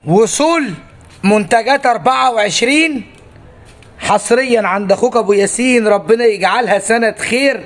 وصول منتجات 24 حصريا عند اخوك ابو ياسين. ربنا يجعلها سنة خير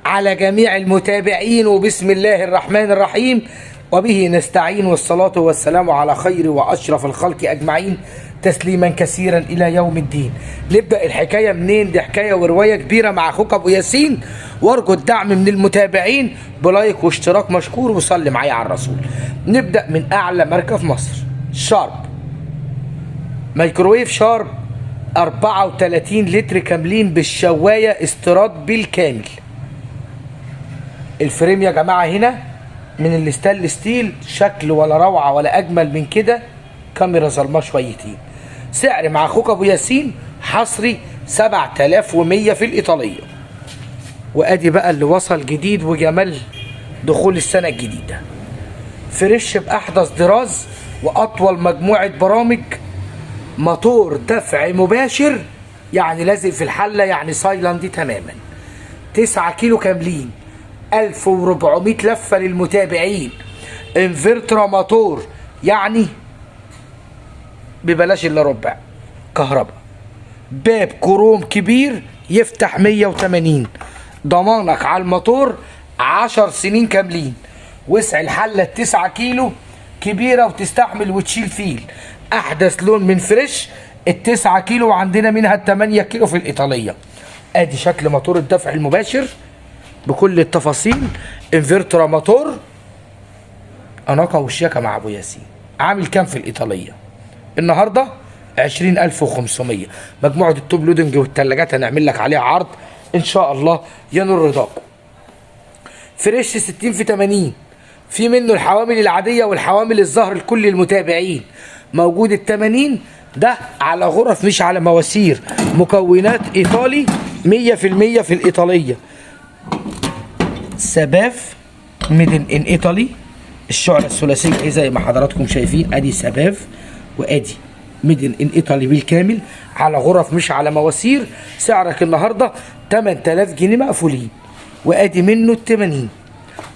على جميع المتابعين، وبسم الله الرحمن الرحيم وبه نستعين، والصلاة والسلام على خير واشرف الخلق اجمعين، تسليما كثيرا الى يوم الدين. نبدأ الحكاية منين؟ دي حكاية ورواية كبيرة مع اخوك ابو ياسين، وارجو الدعم من المتابعين بلايك واشتراك مشكور، وصلي معايا على الرسول. نبدأ من اعلى ماركة في مصر، شارب ميكروويف شارب 34 لتر كاملين بالشواية استيراد بالكامل. الفريم يا جماعة هنا من الستانلس ستيل، شكل ولا روعة ولا أجمل من كده. كاميرا ظلمة شويتين. سعر مع أخوك أبو ياسين حصري 7100 في الإيطالية. وأدي بقى اللي وصل جديد وجمال دخول السنة الجديدة. فريش بأحدث طراز وأطول مجموعة برامج، موتور دفع مباشر يعني لازق في الحلة، يعني سايلنت تماما. 9 كيلو كاملين، 1400 لفة للمتابعين. انفرترا موتور يعني ببلاش الا ربع كهرباء. باب كروم كبير يفتح 180. ضمانك على الموتور 10 سنين كاملين. وسع الحلة 9 كيلو، كبيرة وتستحمل وتشيل فيل. احدث لون من فريش. ال9 كيلو وعندنا منها ال8 كيلو في الايطاليه. ادي شكل موتور الدفع المباشر بكل التفاصيل. انفرترا موتور اناقه والشياكه مع ابو ياسين. عامل كام في الايطاليه النهارده؟ 20500. مجموعه التوب لودنج والثلاجات هنعمل لك عليها عرض ان شاء الله ينور رضاكم. فريش 60 في 80، في منه الحوامل العاديه والحوامل الظهر لكل المتابعين. موجود ال80 ده على غرف مش على مواسير، مكونات ايطالي 100% في الايطاليه. سباف ميدن ان ايطالي، الشعله الثلاثيه زي ما حضراتكم شايفين. ادي سباف وادي ميدن ان ايطالي بالكامل، على غرف مش على مواسير. سعرك النهارده 8000 جنيه مقفولين. وادي منه ال80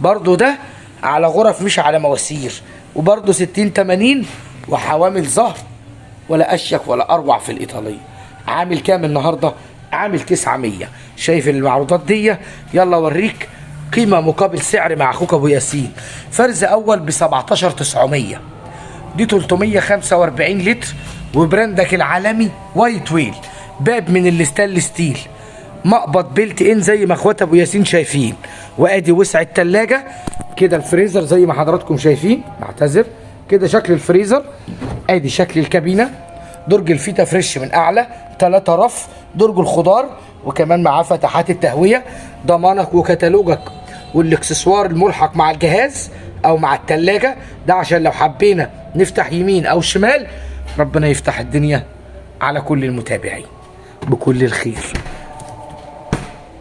برضو ده على غرف مش على مواسير، وبرضو 60 80 وحوامل ظهر ولا اشيك ولا اروع في الايطاليه. عامل كام النهارده؟ عامل 900. شايف المعروضات دي؟ يلا اوريك قيمه مقابل سعر مع اخوك ابو ياسين. فرز اول ب 17900، دي 345 لتر، وبراندك العالمي وايت ويل. باب من الستانلس ستيل، مقبض بيلت ان زي ما اخوات ابو ياسين شايفين. وادي وسع الثلاجه كده. الفريزر زي ما حضراتكم شايفين، بعتذر كده شكل الفريزر. ادي شكل الكابينه. درج الفيتا فريش من اعلى، 3 رف. درج الخضار وكمان معاه فتحات التهويه. ضمانك وكتالوجك والاكسسوار الملحق مع الجهاز او مع الثلاجه ده، عشان لو حبينا نفتح يمين او شمال. ربنا يفتح الدنيا على كل المتابعين بكل الخير.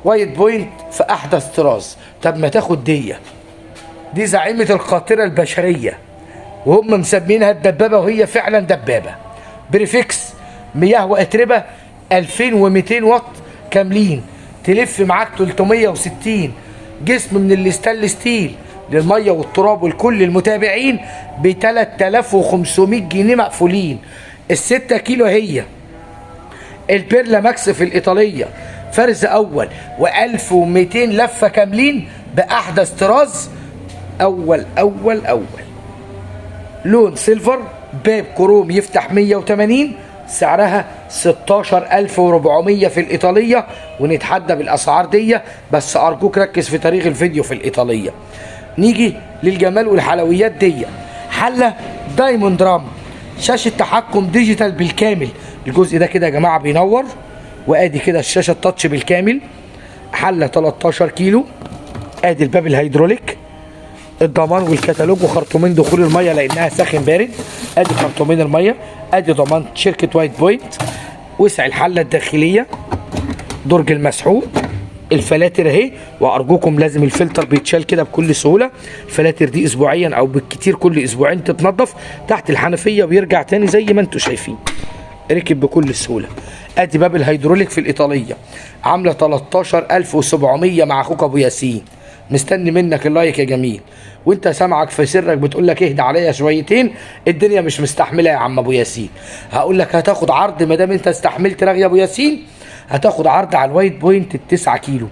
وايت بوينت في احدث طراز. طب ما تاخد دي زعيمه القاطره البشريه، وهم مسمينها الدبابه، وهي فعلا دبابه. بريفكس مياه واتربه 2200 واط كاملين، تلف معاك 360. جسم من الستانلس ستيل للميه والتراب ولكل المتابعين ب 3500 جنيه مقفولين. ال6 كيلو هي البيرلا ماكس في الايطاليه، فرز اول و1200 لفه كاملين باحدث طراز. اول لون سيلفر، باب كروم يفتح 180. سعرها 16400 في الإيطالية. ونتحدى بالأسعار دي، بس أرجوك ركز في تاريخ الفيديو في الإيطالية. نيجي للجمال والحلويات دي. حلة دايموند رام، شاشة تحكم ديجيتال بالكامل. الجزء ده كده يا جماعة بينور. وادي كده الشاشة التاتش بالكامل. حلة 13 كيلو. ادي الباب الهيدروليك، الضمان والكتالوج وخرطومين دخول الميه لانها ساخن بارد. ادي خرطومين الميه. ادي ضمان شركه وايت بوينت. وسع الحله الداخليه. درج المسحوق. الفلاتر اهي، وارجوكم لازم الفلتر بيتشال كده بكل سهوله. الفلاتر دي اسبوعيا او بالكتير كل اسبوعين تتنضف تحت الحنفيه ويرجع تاني زي ما انتم شايفين. ركب بكل سهوله. ادي باب الهيدروليك في الايطاليه، عامله 13700 مع اخوك ابو ياسين. مستني منك اللايك يا جميل. وانت سامعك في سرك بتقول لك اهدى عليا شويتين، الدنيا مش مستحمله يا عم ابو ياسين. هقول لك هتاخد عرض، ما دام انت استحملت رغي ابو ياسين هتاخد عرض على الوايت بوينت ال9 كيلو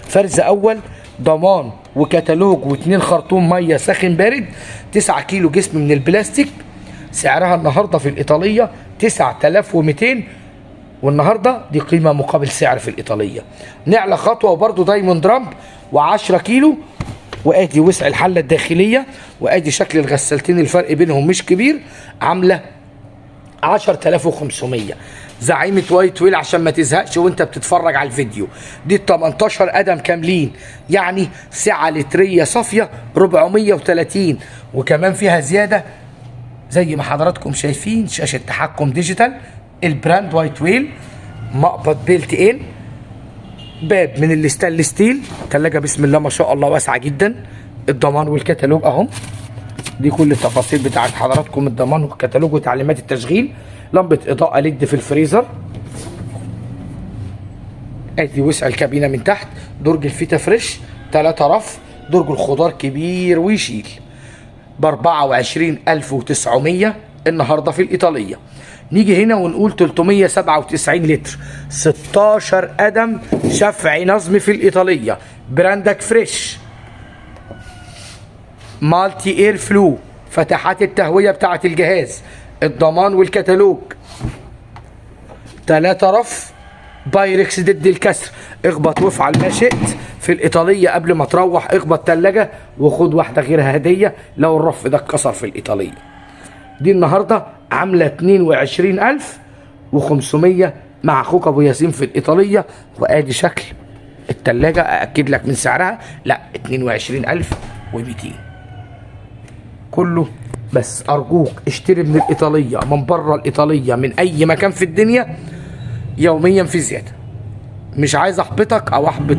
فرز اول، ضمان وكتالوج و2 خرطوم ميه ساخن بارد، 9 كيلو جسم من البلاستيك. سعرها النهارده في الايطاليه 9200، والنهارده دي قيمه مقابل سعر في الايطاليه. نعلى خطوه وبرده دايموند رامب و10 كيلو، وادي وسع الحله الداخليه، وادي شكل الغسالتين الفرق بينهم مش كبير، عامله 10500. زعيمه وايت ويل عشان ما تزهقش وانت بتتفرج على الفيديو، دي 18 قدم كاملين، يعني سعه لتريه صافيه 430، وكمان فيها زياده زي ما حضراتكم شايفين شاشه تحكم ديجيتال، البراند وايت ويل، مقبض بيلت ان، باب من الستانلس ستيل، ثلاجه بسم الله ما شاء الله واسعه جدا، الضمان والكتالوج اهو، دي كل التفاصيل بتاعت حضراتكم، الضمان والكتالوج وتعليمات التشغيل، لمبه اضاءه ليد في الفريزر، ادي وسع الكابينه من تحت، درج الفيتا فريش، 3 رف، درج الخضار كبير ويشيل، ب 24900 النهارده في الايطاليه. نيجي هنا ونقول 397 لتر، 16 قدم شفعي نظمي في الايطاليه، براندك فريش، مالتي اير فلو، فتحات التهويه بتاعه الجهاز، الضمان والكتالوج، 3 رف، بايركس ضد الكسر، اخبط وافعل ما شئت في الايطاليه قبل ما تروح، اخبط ثلاجه وخد واحده غيرها هديه لو الرف ده اتكسر في الايطاليه. دي النهارده عامله 22500 مع اخوك ابو ياسين في الايطاليه، وادي شكل الثلاجه ااكد لك من سعرها، لا 22200 كله. بس ارجوك اشتري من الايطاليه، من بره الايطاليه، من اي مكان في الدنيا، يوميا في زياده. مش عايز احبطك او احبط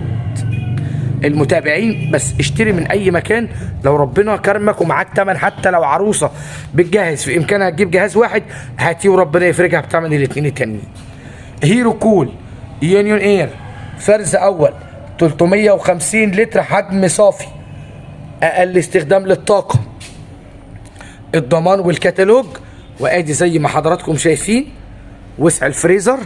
المتابعين، بس اشتري من اي مكان، لو ربنا كرمك ومعاك تمن، حتى لو عروسه بتجهز في امكانها تجيب جهاز واحد هاتيه وربنا يفرجها بتمن الاثنين التانيين. هيرو كول يونيون اير فرز اول 350 لتر حجم صافي، اقل استخدام للطاقه، الضمان والكتالوج، وادي زي ما حضراتكم شايفين وسع الفريزر،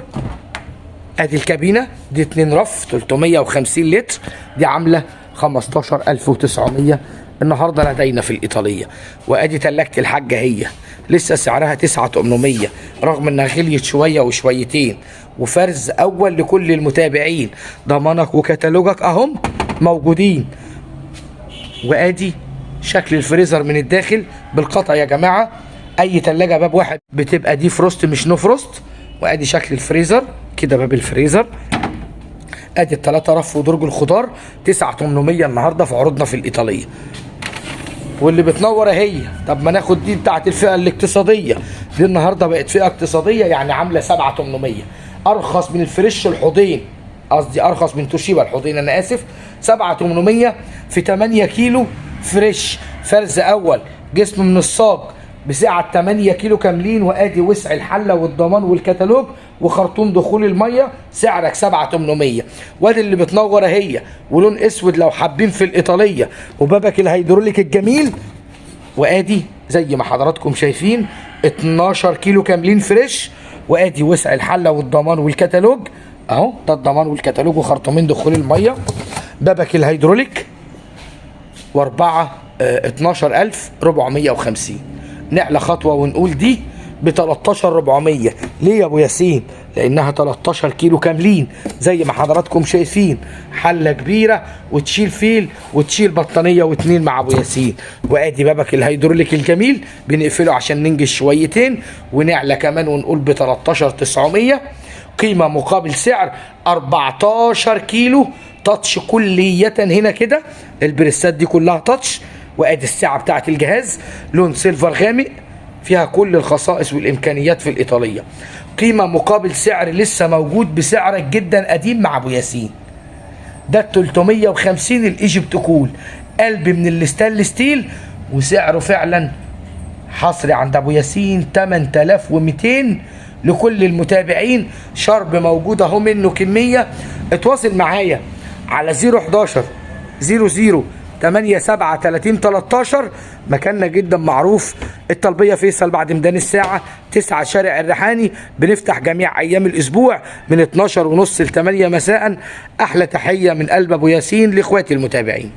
ادي الكابينه، دي 2 رف 350 لتر، دي عامله 15900 النهارده لدينا في الايطاليه. وادي تلاجه الحاجه هي لسه سعرها 9800 رغم انها غليت شويه وشويتين، وفرز اول لكل المتابعين، ضمانك وكتالوجك اهم موجودين. وادي شكل الفريزر من الداخل بالقطع يا جماعه، اي تلاجه باب واحد بتبقى دي فروست مش نو فروست. وادي شكل الفريزر كده، باب الفريزر، ادي ال3 رف ودرج الخضار 9800 النهارده في عروضنا في الايطاليه. واللي بتنور اهي. طب ما ناخد دي بتاعت الفئه الاقتصاديه، دي النهارده بقت فئه اقتصاديه يعني عامله 7800، ارخص من الفريش الحوضين، قصدي ارخص من توشيبا الحوضين انا اسف، 7800 في 8 كيلو فريش، فرز اول، جسم من الصاج بسعه 8 كيلو كاملين، وادي وسع الحله والضمان والكتالوج وخرطوم دخول الميه، سعرك 7800. وادي اللي بتنور اهي ولون اسود لو حابين في الايطاليه، وبابك الهيدروليك الجميل. وادي زي ما حضراتكم شايفين 12 كيلو كاملين فريش، وادي وسع الحله والضمان والكتالوج اهو، ده الضمان والكتالوج وخرطومين دخول الميه، بابك الهيدروليك، واربعه 12450. نعلى خطوه ونقول دي ب 13400. ليه يا ابو ياسين؟ لانها 13 كيلو كاملين زي ما حضراتكم شايفين، حله كبيره وتشيل فيل وتشيل بطانيه واتنين مع ابو ياسين. وادي بابك الهيدروليك الجميل بنقفله عشان ننجز شويتين، ونعلى كمان ونقول ب 13900، قيمه مقابل سعر 14 كيلو تاتش كلية هنا كده، البريسات دي كلها تاتش. وادي الساعة بتاعت الجهاز لون سيلفر غامق، فيها كل الخصائص والامكانيات في الايطالية، قيمة مقابل سعر لسه موجود بسعرك جدا قديم مع ابو ياسين. ده 350 الايجيبت كول، قلب من الستانلس ستيل، وسعره فعلا حصري عند ابو ياسين 8200 لكل المتابعين. شرب موجود اهو منه كمية. اتواصل معايا على 011 00 8 7 30 13. مكاننا جدا معروف، الطلبية فيصل بعد ميدان الساعة، 9 شارع الريحاني. بنفتح جميع أيام الأسبوع من 12:30 ل 8 مساء. أحلى تحية من قلب أبو ياسين لإخواتي المتابعين.